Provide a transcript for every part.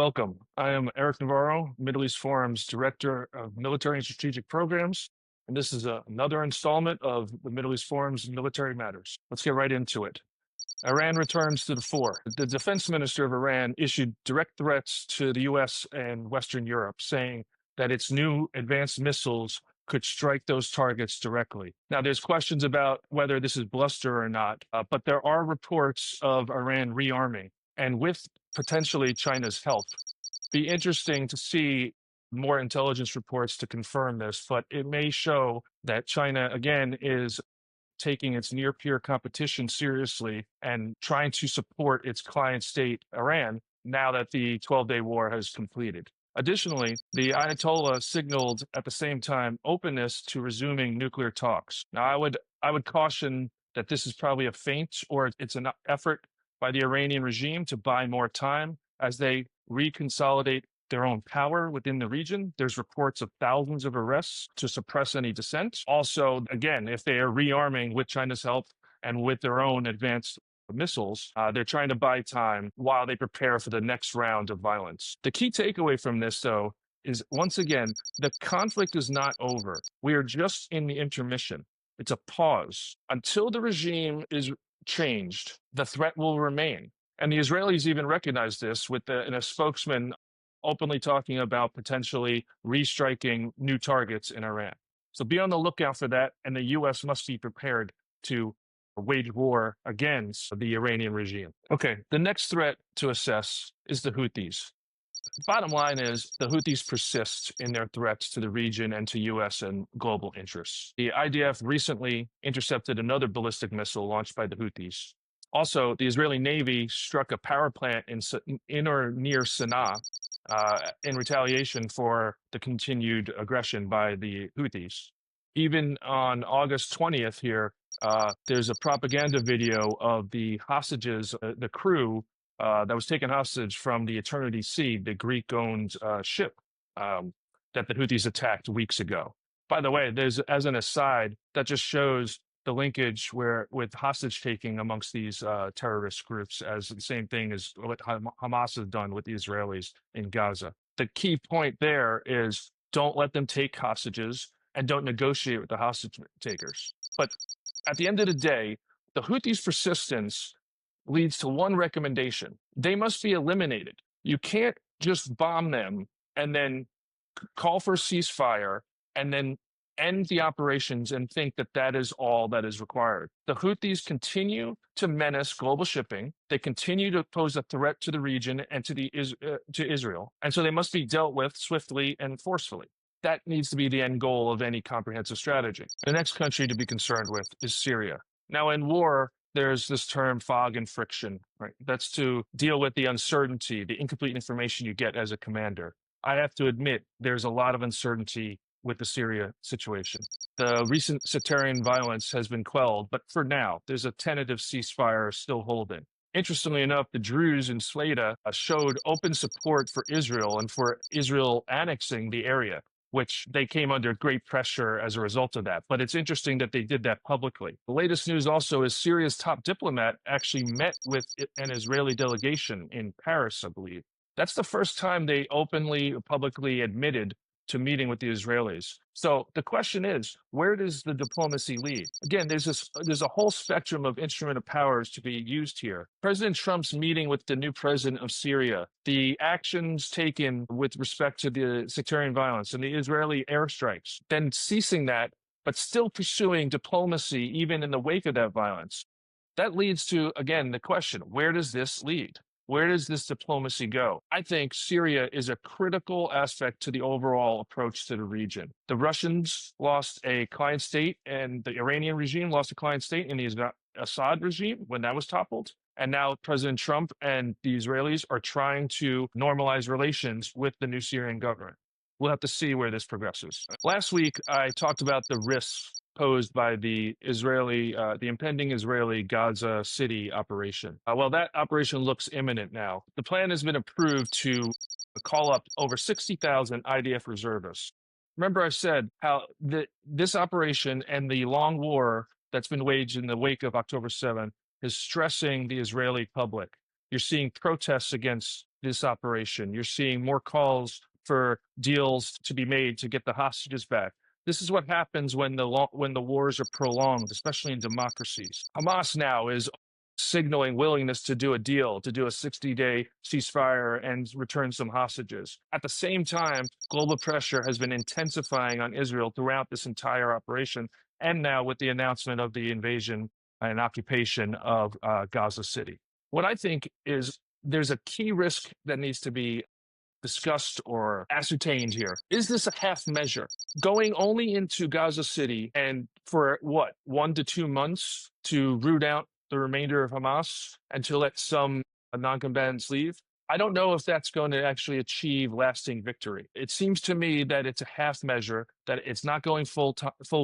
welcome. I am Eric Navarro, Middle East Forum's Director of Military and Strategic Programs, and this is another installment of the Middle East Forum's Military Matters. Let's get right into it. Iran returns to the fore. The defense minister of Iran issued direct threats to the U.S. and Western Europe, saying that its new advanced missiles could strike those targets directly. Now, there's questions about whether this is bluster or not, but there are reports of Iran rearming, and with potentially China's help. Be interesting to see more intelligence reports to confirm this, but it may show that China, again, is taking its near peer competition seriously and trying to support its client state, Iran, now that the 12-day war has completed. Additionally, the Ayatollah signaled at the same time openness to resuming nuclear talks. Now, I would caution that this is probably a feint, or it's an effort by the Iranian regime to buy more time as they reconsolidate their own power within the region. There's reports of thousands of arrests to suppress any dissent. Also, again, if they are rearming with China's help and with their own advanced missiles, they're trying to buy time while they prepare for the next round of violence. The key takeaway from this, though, is once again, the conflict is not over. We are just in the intermission. It's a pause. Until the regime is changed, the threat will remain. And the Israelis even recognize this with a spokesman openly talking about potentially restriking new targets in Iran. So be on the lookout for that, and the U.S. must be prepared to wage war against the Iranian regime. Okay, the next threat to assess is the Houthis. Bottom line is the Houthis persist in their threats to the region and to U.S. and global interests. The IDF recently intercepted another ballistic missile launched by the Houthis. Also, the Israeli Navy struck a power plant in or near Sana'a in retaliation for the continued aggression by the Houthis. Even on August 20th here, there's a propaganda video of the hostages, the crew that was taken hostage from the Eternity Sea, the Greek-owned ship that the Houthis attacked weeks ago. By the way, there's, as an aside, that just shows the linkage with hostage taking amongst these terrorist groups, as the same thing as what Hamas has done with the Israelis in Gaza. The key point there is don't let them take hostages and don't negotiate with the hostage takers. But at the end of the day, the Houthis' persistence leads to one recommendation. They must be eliminated. You can't just bomb them and then call for a ceasefire and then end the operations and think that that is all that is required. The Houthis continue to menace global shipping. They continue to pose a threat to the region and to Israel. And so they must be dealt with swiftly and forcefully. That needs to be the end goal of any comprehensive strategy. The next country to be concerned with is Syria. Now, in war, there's this term fog and friction, right? That's to deal with the uncertainty, the incomplete information you get as a commander. I have to admit, there's a lot of uncertainty with the Syria situation. The recent sectarian violence has been quelled, but for now, there's a tentative ceasefire still holding. Interestingly enough, the Druze in Slata showed open support for Israel and for Israel annexing the area, which they came under great pressure as a result of that. But it's interesting that they did that publicly. The latest news also is Syria's top diplomat actually met with an Israeli delegation in Paris, I believe. That's the first time they openly, publicly admitted to meeting with the Israelis. So the question is, where does the diplomacy lead? Again, there's a whole spectrum of instrument of powers to be used here. President Trump's meeting with the new president of Syria, the actions taken with respect to the sectarian violence and the Israeli airstrikes, then ceasing that, but still pursuing diplomacy even in the wake of that violence. That leads to, again, the question, where does this lead? Where does this diplomacy go? I think Syria is a critical aspect to the overall approach to the region. The Russians lost a client state, and the Iranian regime lost a client state in the Assad regime when that was toppled. And now President Trump and the Israelis are trying to normalize relations with the new Syrian government. We'll have to see where this progresses. Last week, I talked about the risks posed by the impending Israeli Gaza City operation. Well, that operation looks imminent now. The plan has been approved to call up over 60,000 IDF reservists. Remember, I said how this operation and the long war that's been waged in the wake of October 7th is stressing the Israeli public. You're seeing protests against this operation. You're seeing more calls for deals to be made to get the hostages back. This is what happens when the wars are prolonged, especially in democracies. Hamas now is signaling willingness to do a deal, to do a 60-day ceasefire and return some hostages. At the same time, global pressure has been intensifying on Israel throughout this entire operation, and now with the announcement of the invasion and occupation of Gaza City. What I think is there's a key risk that needs to be discussed or ascertained here. Is this a half measure? Going only into Gaza City and for what, 1 to 2 months to root out the remainder of Hamas and to let some non-combatants leave? I don't know if that's going to actually achieve lasting victory. It seems to me that it's a half measure, that it's not going full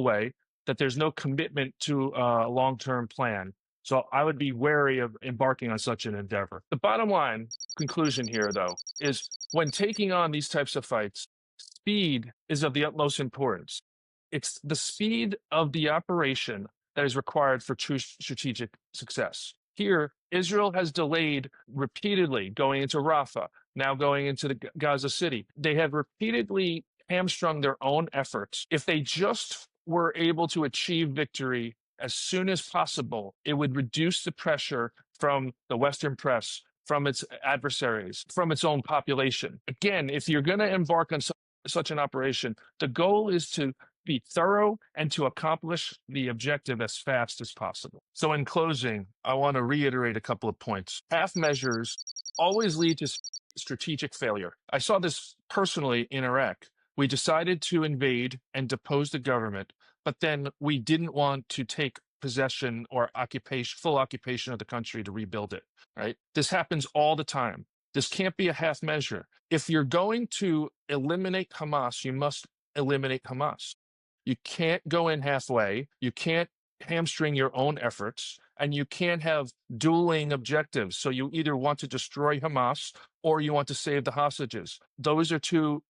way, that there's no commitment to a long-term plan. So I would be wary of embarking on such an endeavor. The bottom line conclusion here, though, is when taking on these types of fights, speed is of the utmost importance. It's the speed of the operation that is required for true strategic success. Here, Israel has delayed repeatedly going into Rafah, now going into the Gaza City. They have repeatedly hamstrung their own efforts. If they just were able to achieve victory as soon as possible, it would reduce the pressure from the Western press, from its adversaries, from its own population. Again, if you're going to embark on such an operation, the goal is to be thorough and to accomplish the objective as fast as possible. So in closing, I want to reiterate a couple of points. Half measures always lead to strategic failure. I saw this personally in Iraq. We decided to invade and depose the government, but then we didn't want to take possession or full occupation of the country to rebuild it, right? This happens all the time. This can't be a half measure. If you're going to eliminate Hamas, you must eliminate Hamas. You can't go in halfway. You can't hamstring your own efforts, and you can't have dueling objectives. So you either want to destroy Hamas or you want to save the hostages. Those are two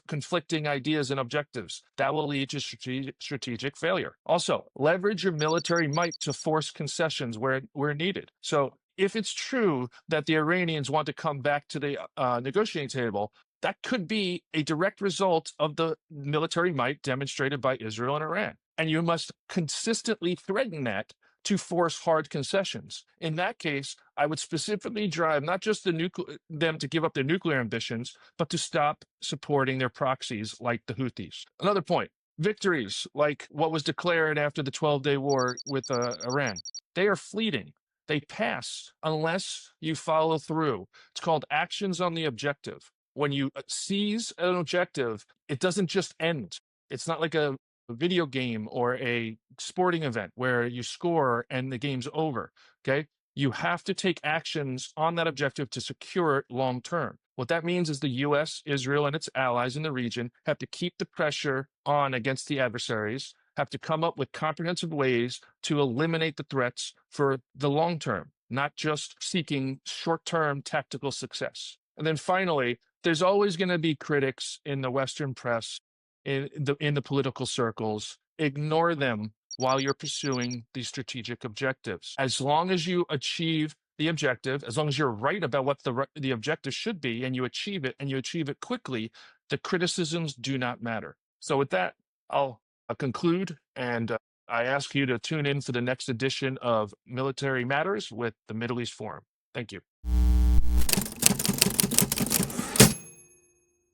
conflicting ideas and objectives. That will lead to strategic failure. Also, leverage your military might to force concessions where needed. So if it's true that the Iranians want to come back to the negotiating table, that could be a direct result of the military might demonstrated by Israel and Iran. And you must consistently threaten that to force hard concessions. In that case, I would specifically drive not just them to give up their nuclear ambitions, but to stop supporting their proxies like the Houthis. Another point, victories like what was declared after the 12-day war with Iran, they are fleeting. They pass unless you follow through. It's called actions on the objective. When you seize an objective, it doesn't just end. It's not like a video game or a sporting event where you score and the game's over, okay? You have to take actions on that objective to secure it long term. What that means is the US, Israel, and its allies in the region have to keep the pressure on against the adversaries, have to come up with comprehensive ways to eliminate the threats for the long term, not just seeking short-term tactical success. And then finally, there's always going to be critics in the Western press, in the political circles. Ignore them while you're pursuing these strategic objectives. As long as you achieve the objective, as long as you're right about what the objective should be, and you achieve it quickly, the criticisms do not matter. So with that, I'll conclude, and I ask you to tune in for the next edition of Military Matters with the Middle East Forum. Thank you.